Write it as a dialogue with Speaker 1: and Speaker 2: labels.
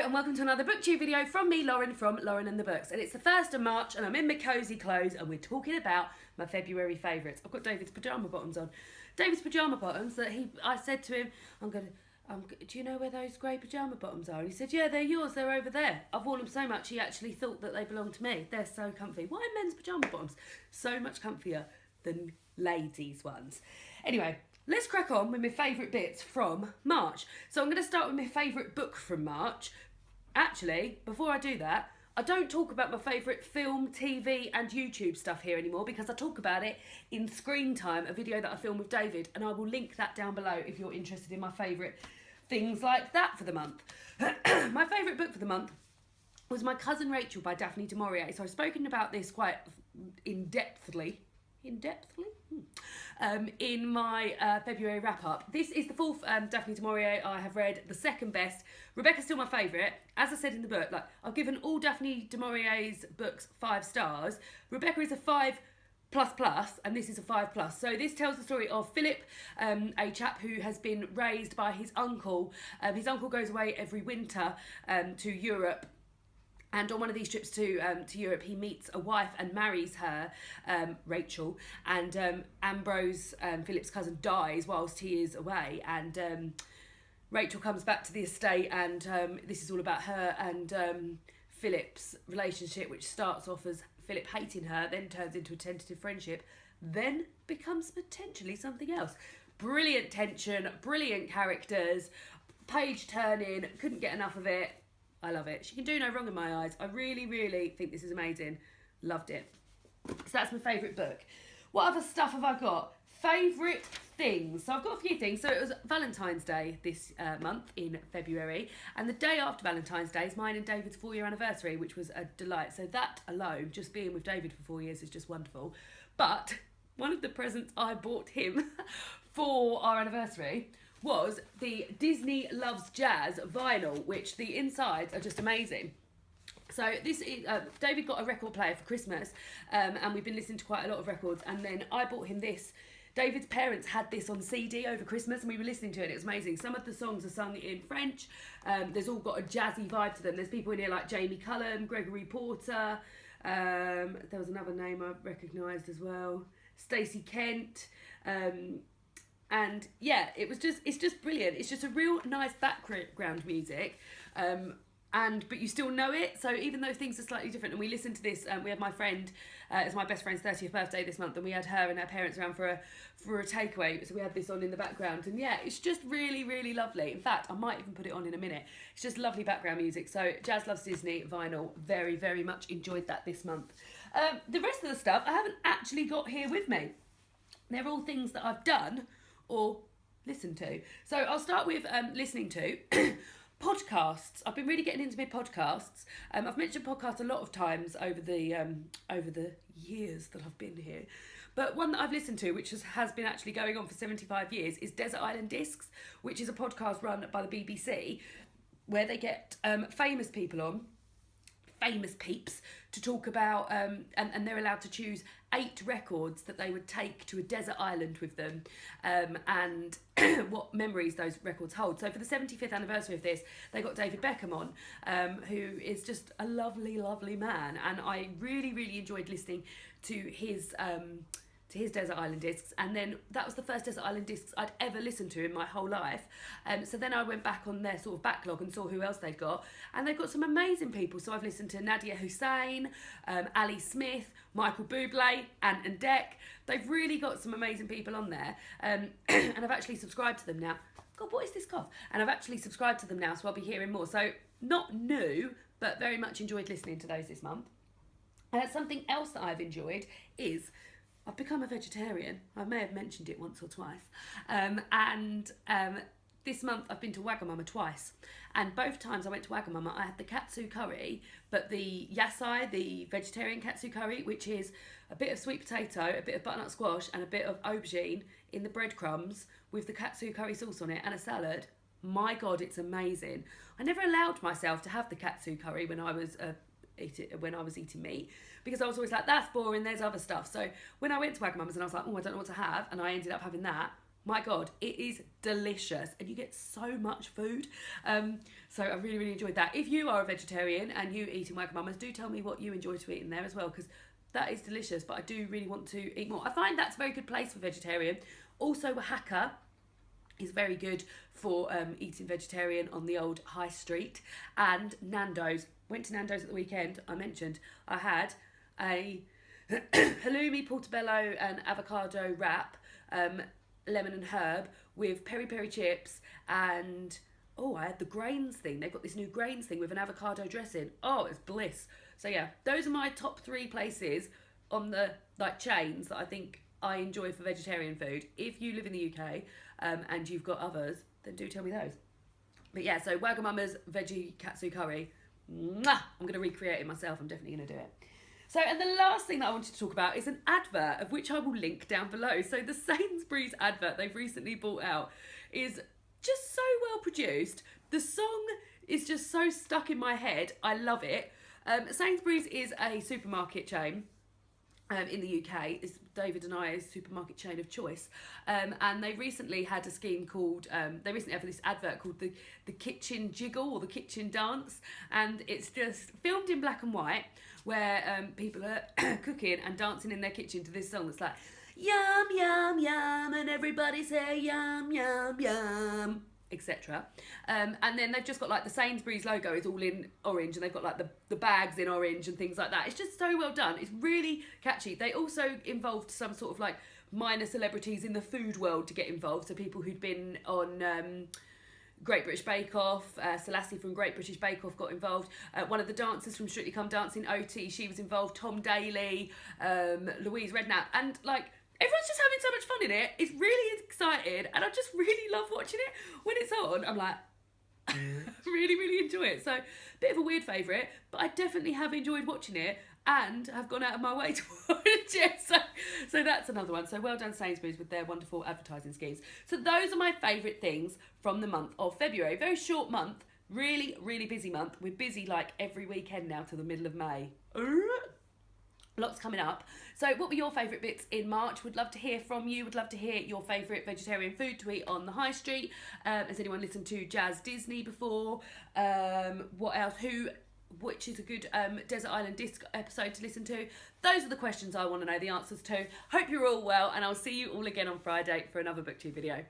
Speaker 1: and welcome to another BookTube video from me, Lauren, from Lauren and the Books. And it's the 1st of March and I'm in my cosy clothes and we're talking about my February favourites. I've got David's pyjama bottoms on. David's pyjama bottoms that I said to him, do you know where those grey pyjama bottoms are? And he said, yeah, they're yours, they're over there. I've worn them so much he actually thought that they belonged to me. They're so comfy. Why are men's pyjama bottoms so much comfier than ladies' ones? Anyway, let's crack on with my favourite bits from March. So I'm going to start with my favourite book from March. Actually, before I do that, I don't talk about my favourite film, TV and YouTube stuff here anymore because I talk about it in Screentime, a video that I filmed with David, and I will link that down below if you're interested in my favourite things like that for the month. My favourite book for the month was My Cousin Rachel by Daphne du Maurier. So I've spoken about this quite in-depthly in my February wrap-up. This is the fourth Daphne du Maurier I have read, the second best. Rebecca's still my favourite. As I said in the book, like I've given all Daphne du Maurier's books 5 stars. Rebecca is a 5++, and this is a 5+. So this tells the story of Philip, a chap who has been raised by his uncle. His uncle goes away every winter to Europe. And on one of these trips to Europe, he meets a wife and marries her, Rachel. And Ambrose, Philip's cousin, dies whilst he is away. And Rachel comes back to the estate, and this is all about her and Philip's relationship, which starts off as Philip hating her, then turns into a tentative friendship, then becomes potentially something else. Brilliant tension, brilliant characters, page turning, couldn't get enough of it. I love it. She can do no wrong in my eyes. I really, really think this is amazing. Loved it. So that's my favourite book. What other stuff have I got? Favourite things. So I've got a few things. So it was Valentine's Day this month in February. And the day after Valentine's Day is mine and David's 4-year anniversary, which was a delight. So that alone, just being with David for 4 years is just wonderful. But one of the presents I bought him for our anniversary was the Disney Loves Jazz vinyl, which the insides are just amazing. So this is David got a record player for Christmas, and we've been listening to quite a lot of records, and then I bought him this. David's parents had this on CD over Christmas and we were listening to it and it was amazing. Some of the songs are sung in French. There's all got a jazzy vibe to them. There's people in here like Jamie Cullum, Gregory Porter, there was another name I recognised as well, Stacey Kent, and yeah, it's just brilliant. It's just a real nice background music, but you still know it. So even though things are slightly different, and we listened to this, we had my friend, it's my best friend's 30th birthday this month, and we had her and her parents around for a takeaway. So we had this on in the background, and yeah, it's just really, really lovely. In fact, I might even put it on in a minute. It's just lovely background music. So Jazz Loves Disney vinyl, very, very much enjoyed that this month. The rest of the stuff I haven't actually got here with me. They're all things that I've done or listen to. So I'll start with listening to podcasts. I've been really getting into my podcasts. I've mentioned podcasts a lot of times over the years that I've been here. But one that I've listened to, which has been actually going on for 75 years, is Desert Island Discs, which is a podcast run by the BBC, where they get famous people on, famous peeps, to talk about, and they're allowed to choose 8 records that they would take to a desert island with them, and what memories those records hold. So for the 75th anniversary of this, they got David Beckham on, who is just a lovely, lovely man, and I really, really enjoyed listening to his Desert Island Discs. And then that was the first Desert Island Discs I'd ever listened to in my whole life. So then I went back on their sort of backlog and saw who else they'd got, and they've got some amazing people. So I've listened to Nadia Hussain, Ali Smith, Michael Bublé, Ant and Dec. They've really got some amazing people on there, and I've actually subscribed to them now. God, what is this cough? And I've actually subscribed to them now, so I'll be hearing more. So not new, but very much enjoyed listening to those this month. Something else that I've enjoyed is I've become a vegetarian. I may have mentioned it once or twice. This month I've been to Wagamama twice. And both times I went to Wagamama, I had the katsu curry, but the yasai, the vegetarian katsu curry, which is a bit of sweet potato, a bit of butternut squash, and a bit of aubergine in the breadcrumbs with the katsu curry sauce on it and a salad. My God, it's amazing. I never allowed myself to have the katsu curry when I was eating meat, because I was always like, that's boring, there's other stuff. So when I went to Wagamama's and I was like, oh, I don't know what to have, and I ended up having that, my God, it is delicious and you get so much food. So I really, really enjoyed that. If you are a vegetarian and you eat in Wagamama's, do tell me what you enjoy to eat in there as well, because that is delicious, but I do really want to eat more. I find that's a very good place for vegetarian. Also, Oaxaca is very good for eating vegetarian on the old high street. And Nando's. Went to Nando's at the weekend. I mentioned I had a halloumi, portobello and avocado wrap, lemon and herb with peri-peri chips, and I had the grains thing. They've got this new grains thing with an avocado dressing. Oh, it's bliss. So yeah, those are my top 3 places on the chains that I think I enjoy for vegetarian food. If you live in the UK and you've got others, then do tell me those. But yeah, so Wagamama's veggie katsu curry. Mwah! I'm going to recreate it myself. I'm definitely going to do it. So, and the last thing that I wanted to talk about is an advert, of which I will link down below. So the Sainsbury's advert they've recently brought out is just so well produced. The song is just so stuck in my head. I love it. Sainsbury's is a supermarket chain in the UK. It's David and I's supermarket chain of choice. And they recently had a scheme called, they recently had this advert called the Kitchen Jiggle or the Kitchen Dance. And it's just filmed in black and white where people are cooking and dancing in their kitchen to this song that's like, yum, yum, yum, and everybody say yum, yum, yum, etc. And then they've just got like the Sainsbury's logo is all in orange, and they've got like the bags in orange and things like that. It's just so well done. It's really catchy. They also involved some sort of like minor celebrities in the food world to get involved. So people who'd been on Great British Bake Off, Selassie from Great British Bake Off got involved. One of the dancers from Strictly Come Dancing, OT, she was involved. Tom Daly, Louise Redknapp, and like everyone's just having so much fun in it. It's really exciting, and I just really love watching it when it's on. I'm like, really, really enjoy it. So, bit of a weird favourite, but I definitely have enjoyed watching it and have gone out of my way to watch it. So that's another one. So well done Sainsbury's with their wonderful advertising schemes. So those are my favourite things from the month of February. Very short month, really, really busy month. We're busy like every weekend now till the middle of May. Lots coming up. So what were your favourite bits in March? Would love to hear from you. Would love to hear your favourite vegetarian food to eat on the high street. Has anyone listened to Jazz Disney before? What else? Which is a good Desert Island Disc episode to listen to? Those are the questions I want to know the answers to. Hope you're all well, and I'll see you all again on Friday for another BookTube video.